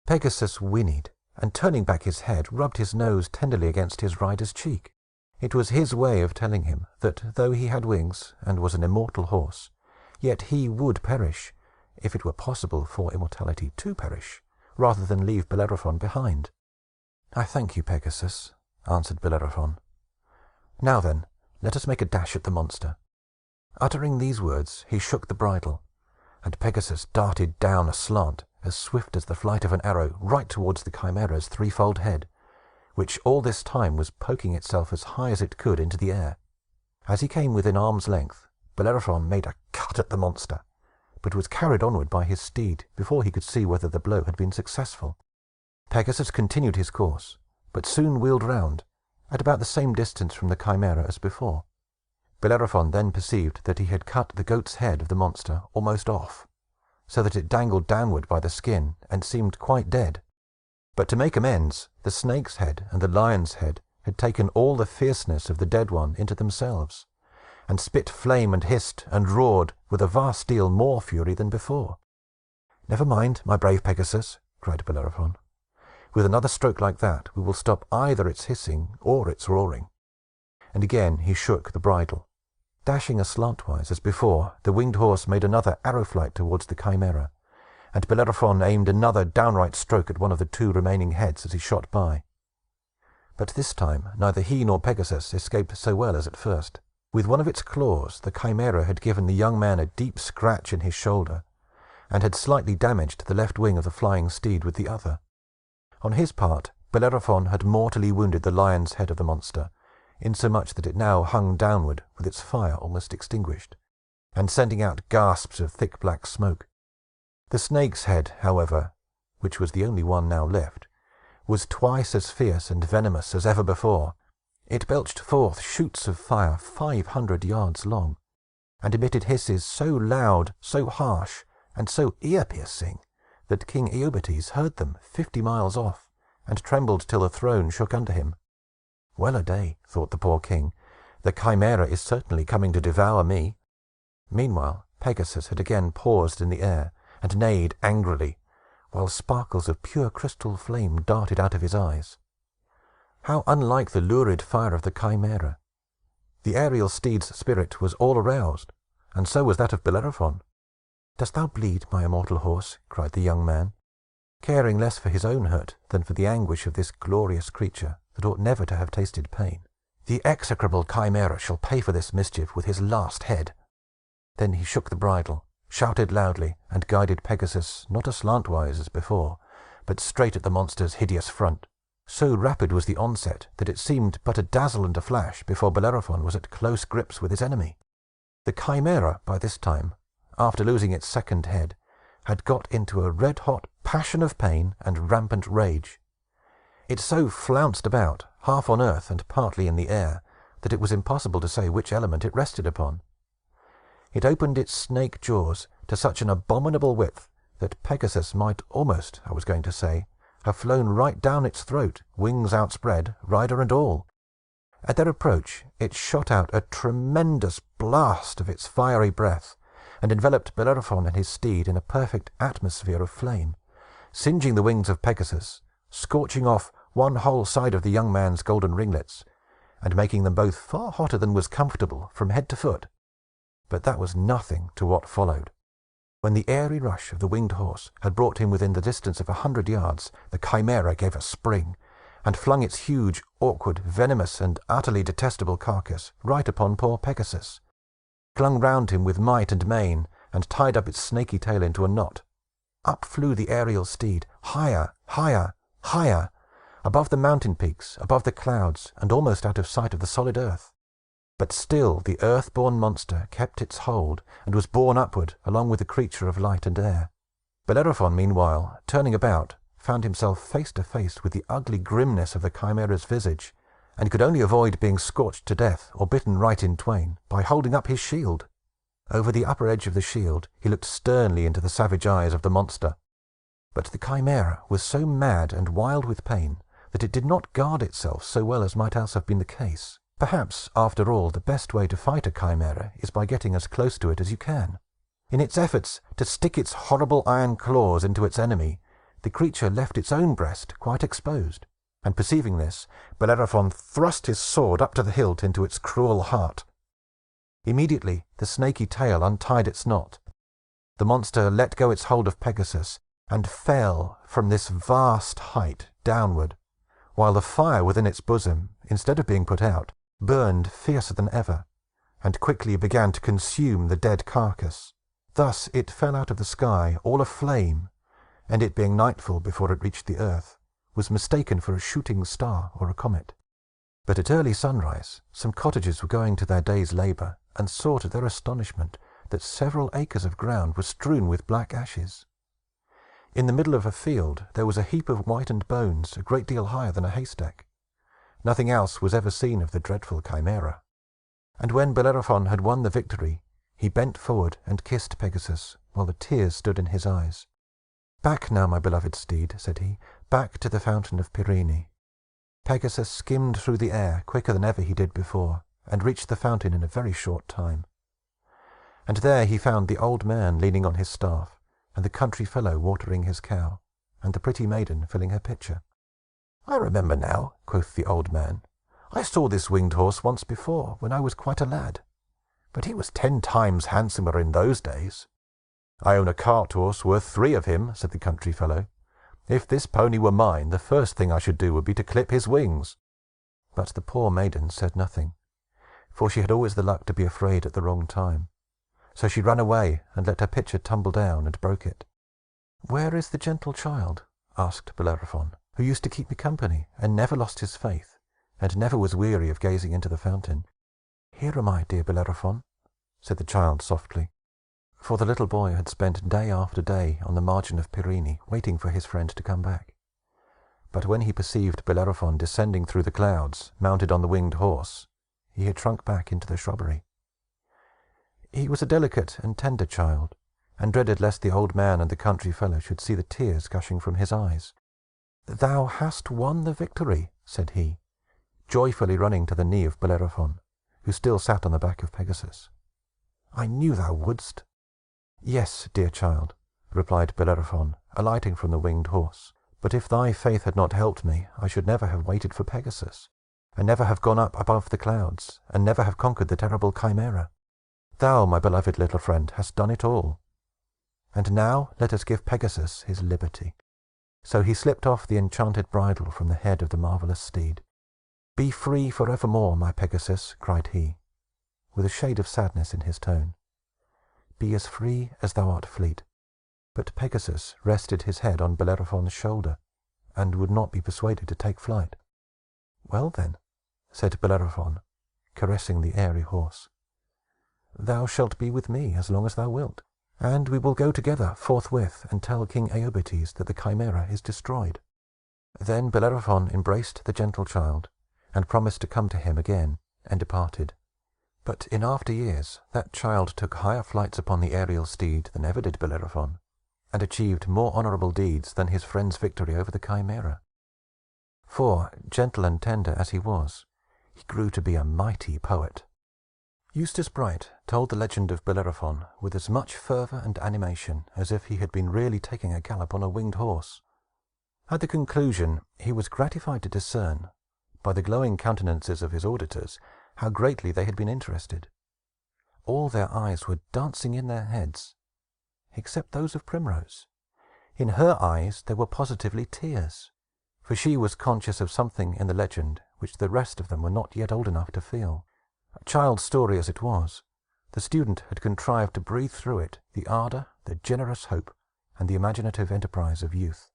Pegasus whinnied, and turning back his head, rubbed his nose tenderly against his rider's cheek. It was his way of telling him that, though he had wings, and was an immortal horse, yet he would perish, if it were possible for immortality to perish, rather than leave Bellerophon behind. "I thank you, Pegasus," answered Bellerophon. "Now then, let us make a dash at the monster." Uttering these words, he shook the bridle, and Pegasus darted down aslant, as swift as the flight of an arrow, right towards the Chimera's 3-fold head, which all this time was poking itself as high as it could into the air. As he came within arm's length, Bellerophon made a cut at the monster, but was carried onward by his steed before he could see whether the blow had been successful. Pegasus continued his course, but soon wheeled round, at about the same distance from the Chimera as before. Bellerophon then perceived that he had cut the goat's head of the monster almost off, so that it dangled downward by the skin, and seemed quite dead. But to make amends, the snake's head and the lion's head had taken all the fierceness of the dead one into themselves, and spit flame and hissed and roared with a vast deal more fury than before. "Never mind, my brave Pegasus," cried Bellerophon. "With another stroke like that, we will stop either its hissing or its roaring." And again he shook the bridle. Dashing aslantwise as before, the winged horse made another arrow flight towards the Chimera, and Bellerophon aimed another downright stroke at one of the two remaining heads as he shot by. But this time neither he nor Pegasus escaped so well as at first. With one of its claws, the Chimera had given the young man a deep scratch in his shoulder, and had slightly damaged the left wing of the flying steed with the other. On his part, Bellerophon had mortally wounded the lion's head of the monster, insomuch that it now hung downward, with its fire almost extinguished, and sending out gasps of thick black smoke. The snake's head, however, which was the only one now left, was twice as fierce and venomous as ever before. It belched forth shoots of fire 500 yards long, and emitted hisses so loud, so harsh, and so ear-piercing, that King Iobates heard them 50 miles off, and trembled till the throne shook under him. "Well a day," thought the poor king, "the Chimera is certainly coming to devour me." Meanwhile, Pegasus had again paused in the air, and neighed angrily, while sparkles of pure crystal flame darted out of his eyes. How unlike the lurid fire of the Chimera! The aerial steed's spirit was all aroused, and so was that of Bellerophon. "Dost thou bleed, my immortal horse?" cried the young man, caring less for his own hurt than for the anguish of this glorious creature that ought never to have tasted pain. "The execrable Chimera shall pay for this mischief with his last head." Then he shook the bridle, shouted loudly, and guided Pegasus not aslantwise as before, but straight at the monster's hideous front. So rapid was the onset that it seemed but a dazzle and a flash before Bellerophon was at close grips with his enemy. The Chimera, by this time, after losing its second head, had got into a red-hot passion of pain and rampant rage. It so flounced about, half on earth and partly in the air, that it was impossible to say which element it rested upon. It opened its snake jaws to such an abominable width that Pegasus might almost, I was going to say, have flown right down its throat, wings outspread, rider and all. At their approach, it shot out a tremendous blast of its fiery breath, and enveloped Bellerophon and his steed in a perfect atmosphere of flame, singeing the wings of Pegasus, scorching off one whole side of the young man's golden ringlets, and making them both far hotter than was comfortable from head to foot. But that was nothing to what followed. When the airy rush of the winged horse had brought him within the distance of 100 yards, the Chimera gave a spring, and flung its huge, awkward, venomous, and utterly detestable carcass right upon poor Pegasus, clung round him with might and main, and tied up its snaky tail into a knot. Up flew the aerial steed, higher, higher, higher, above the mountain peaks, above the clouds, and almost out of sight of the solid earth. But still the earth-born monster kept its hold, and was borne upward along with the creature of light and air. Bellerophon, meanwhile, turning about, found himself face to face with the ugly grimness of the Chimera's visage, and could only avoid being scorched to death or bitten right in twain by holding up his shield. Over the upper edge of the shield he looked sternly into the savage eyes of the monster. But the Chimera was so mad and wild with pain that it did not guard itself so well as might else have been the case. Perhaps, after all, the best way to fight a Chimera is by getting as close to it as you can. In its efforts to stick its horrible iron claws into its enemy, the creature left its own breast quite exposed, and perceiving this, Bellerophon thrust his sword up to the hilt into its cruel heart. Immediately the snaky tail untied its knot. The monster let go its hold of Pegasus, and fell from this vast height downward, while the fire within its bosom, instead of being put out, burned fiercer than ever, and quickly began to consume the dead carcass. Thus it fell out of the sky, all aflame, and it being nightfall before it reached the earth, was mistaken for a shooting star or a comet. But at early sunrise, some cottagers were going to their day's labor, and saw to their astonishment that several acres of ground were strewn with black ashes. In the middle of a field there was a heap of whitened bones, a great deal higher than a haystack. Nothing else was ever seen of the dreadful Chimera. And when Bellerophon had won the victory, he bent forward and kissed Pegasus, while the tears stood in his eyes. "Back now, my beloved steed," said he. back to the fountain of Pirene. Pegasus skimmed through the air quicker than ever he did before, and reached the fountain in a very short time. And there he found the old man leaning on his staff, and the country fellow watering his cow, and the pretty maiden filling her pitcher. "I remember now," quoth the old man. "I saw this winged horse once before, when I was quite a lad. But he was 10 times handsomer in those days." "I own a cart horse worth 3 of him," said the country fellow. "If this pony were mine, the first thing I should do would be to clip his wings." But the poor maiden said nothing, for she had always the luck to be afraid at the wrong time. So she ran away, and let her pitcher tumble down, and broke it. "Where is the gentle child," asked Bellerophon, "who used to keep me company, and never lost his faith, and never was weary of gazing into the fountain?" "Here am I, dear Bellerophon," said the child softly. For the little boy had spent day after day on the margin of Pirene, waiting for his friend to come back. But when he perceived Bellerophon descending through the clouds, mounted on the winged horse, he had shrunk back into the shrubbery. He was a delicate and tender child, and dreaded lest the old man and the country fellow should see the tears gushing from his eyes. "Thou hast won the victory," said he, joyfully running to the knee of Bellerophon, who still sat on the back of Pegasus. "I knew thou wouldst." "Yes, dear child," replied Bellerophon, alighting from the winged horse. "But if thy faith had not helped me, I should never have waited for Pegasus, and never have gone up above the clouds, and never have conquered the terrible Chimera. Thou, my beloved little friend, hast done it all. And now let us give Pegasus his liberty." So he slipped off the enchanted bridle from the head of the marvelous steed. "Be free forevermore, my Pegasus," cried he, with a shade of sadness in his tone. "Be as free as thou art fleet." But Pegasus rested his head on Bellerophon's shoulder, and would not be persuaded to take flight. "Well, then," said Bellerophon, caressing the airy horse, "thou shalt be with me as long as thou wilt, and we will go together forthwith and tell King Iobates that the Chimera is destroyed." Then Bellerophon embraced the gentle child, and promised to come to him again, and departed. But in after years that child took higher flights upon the aerial steed than ever did Bellerophon, and achieved more honorable deeds than his friend's victory over the Chimera. For, gentle and tender as he was, he grew to be a mighty poet. Eustace Bright told the legend of Bellerophon with as much fervor and animation as if he had been really taking a gallop on a winged horse. At the conclusion, he was gratified to discern, by the glowing countenances of his auditors, how greatly they had been interested. All their eyes were dancing in their heads, except those of Primrose. In her eyes there were positively tears, for she was conscious of something in the legend which the rest of them were not yet old enough to feel. A child's story as it was, the student had contrived to breathe through it the ardor, the generous hope, and the imaginative enterprise of youth.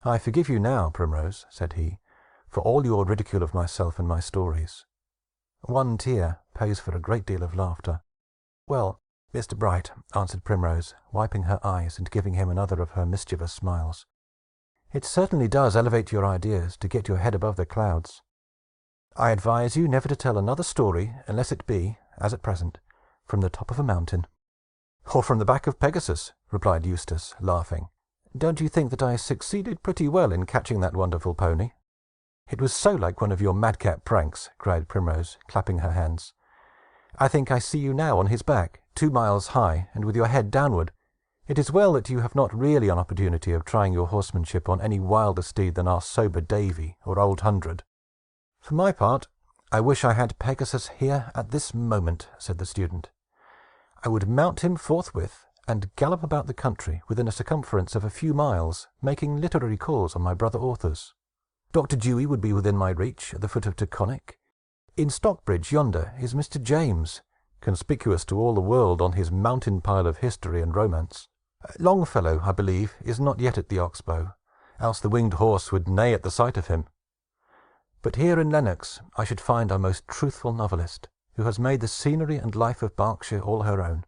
"I forgive you now, Primrose," said he, "for all your ridicule of myself and my stories. One tear pays for a great deal of laughter." "Well, Mr. Bright," answered Primrose, wiping her eyes and giving him another of her mischievous smiles, "it certainly does elevate your ideas to get your head above the clouds. I advise you never to tell another story, unless it be, as at present, from the top of a mountain." "Or from the back of Pegasus," replied Eustace, laughing. "Don't you think that I succeeded pretty well in catching that wonderful pony?" "It was so like one of your madcap pranks," cried Primrose, clapping her hands. "I think I see you now on his back, 2 miles high, and with your head downward. It is well that you have not really an opportunity of trying your horsemanship on any wilder steed than our sober Davy, or Old 100. "For my part, I wish I had Pegasus here at this moment," said the student. "I would mount him forthwith, and gallop about the country within a circumference of a few miles, making literary calls on my brother authors. Dr. Dewey would be within my reach, at the foot of Taconic. In Stockbridge, yonder, is Mr. James, conspicuous to all the world on his mountain pile of history and romance. Longfellow, I believe, is not yet at the Oxbow, else the winged horse would neigh at the sight of him. But here in Lennox I should find our most truthful novelist, who has made the scenery and life of Berkshire all her own.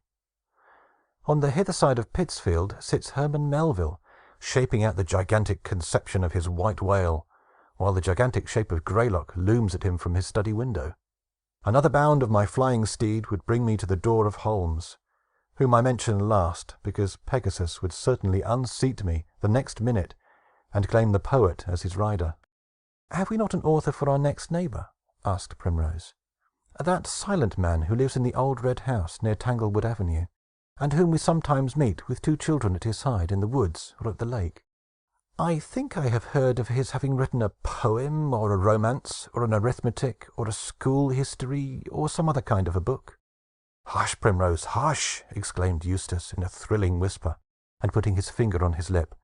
On the hither side of Pittsfield sits Herman Melville, shaping out the gigantic conception of his white whale, while the gigantic shape of Greylock looms at him from his study window. Another bound of my flying steed would bring me to the door of Holmes, whom I mention last, because Pegasus would certainly unseat me the next minute, and claim the poet as his rider. "Have we not an author for our next neighbour?" asked Primrose. "That silent man who lives in the old red house near Tanglewood Avenue, and whom we sometimes meet with 2 children at his side in the woods or at the lake. I think I have heard of his having written a poem, or a romance, or an arithmetic, or a school history, or some other kind of a book." "Hush, Primrose, hush!" exclaimed Eustace in a thrilling whisper, and putting his finger on his lip.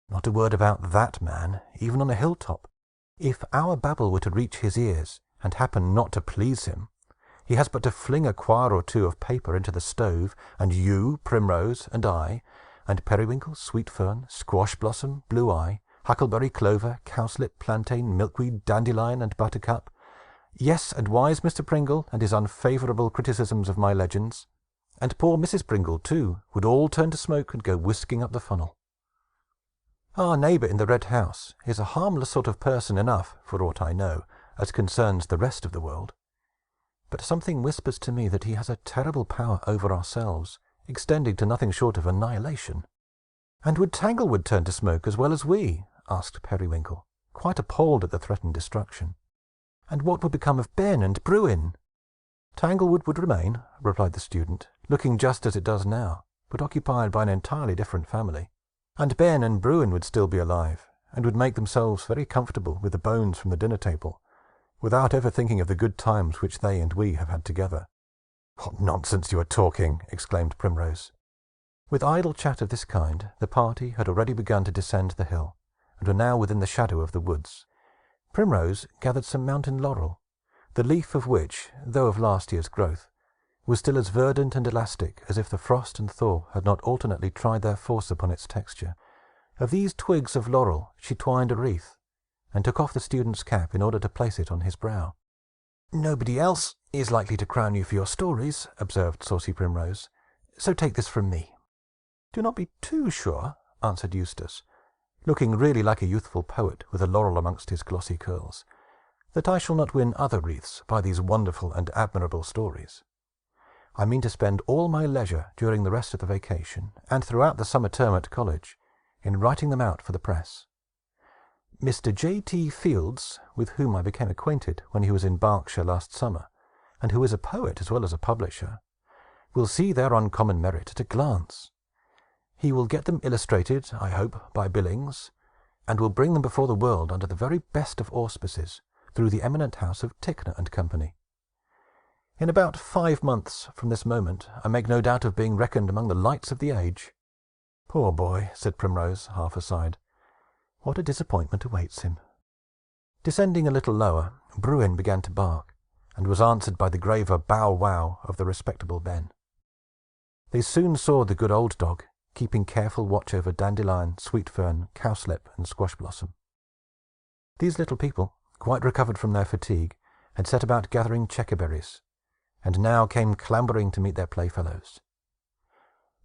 "Not a word about that man, even on a hilltop. If our babble were to reach his ears, and happen not to please him, he has but to fling a quire or 2 of paper into the stove, and you, Primrose, and I, and Periwinkle, Sweetfern, Squash Blossom, Blue Eye, Huckleberry, Clover, Cowslip, Plantain, Milkweed, Dandelion, and Buttercup, yes, and wise Mr. Pringle, and his unfavorable criticisms of my legends, and poor Mrs. Pringle, too, would all turn to smoke and go whisking up the funnel. Our neighbour in the red house is a harmless sort of person enough, for aught I know, as concerns the rest of the world. But something whispers to me that he has a terrible power over ourselves, extending to nothing short of annihilation." "And would Tanglewood turn to smoke as well as we?" asked Periwinkle, quite appalled at the threatened destruction. "And what would become of Ben and Bruin?" "Tanglewood would remain," replied the student, "looking just as it does now, but occupied by an entirely different family. And Ben and Bruin would still be alive, and would make themselves very comfortable with the bones from the dinner-table, without ever thinking of the good times which they and we have had together." "What nonsense you are talking!" exclaimed Primrose. With idle chat of this kind, the party had already begun to descend the hill, and were now within the shadow of the woods. Primrose gathered some mountain laurel, the leaf of which, though of last year's growth, was still as verdant and elastic as if the frost and thaw had not alternately tried their force upon its texture. Of these twigs of laurel she twined a wreath, and took off the student's cap in order to place it on his brow. "Nobody else is likely to crown you for your stories," observed saucy Primrose, "so take this from me." "Do not be too sure," answered Eustace, looking really like a youthful poet with a laurel amongst his glossy curls, "that I shall not win other wreaths by these wonderful and admirable stories. I mean to spend all my leisure during the rest of the vacation, and throughout the summer term at college, in writing them out for the press. Mr. J.T. Fields, with whom I became acquainted when he was in Berkshire last summer, and who is a poet as well as a publisher, will see their uncommon merit at a glance. He will get them illustrated, I hope, by Billings, and will bring them before the world under the very best of auspices, through the eminent house of Ticknor and Company. In about 5 months from this moment, I make no doubt of being reckoned among the lights of the age." "Poor boy," said Primrose, half aside. "What a disappointment awaits him!" Descending a little lower, Bruin began to bark, and was answered by the graver bow-wow of the respectable Ben. They soon saw the good old dog, keeping careful watch over Dandelion, Sweetfern, Cowslip, and Squash Blossom. These little people, quite recovered from their fatigue, had set about gathering checkerberries, and now came clambering to meet their playfellows.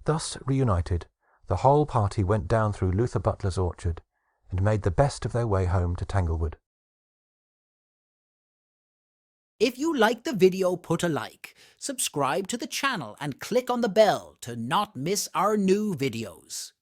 Thus reunited, the whole party went down through Luther Butler's orchard, and made the best of their way home to Tanglewood. If you liked the video, put a like, subscribe to the channel, and click on the bell to not miss our new videos.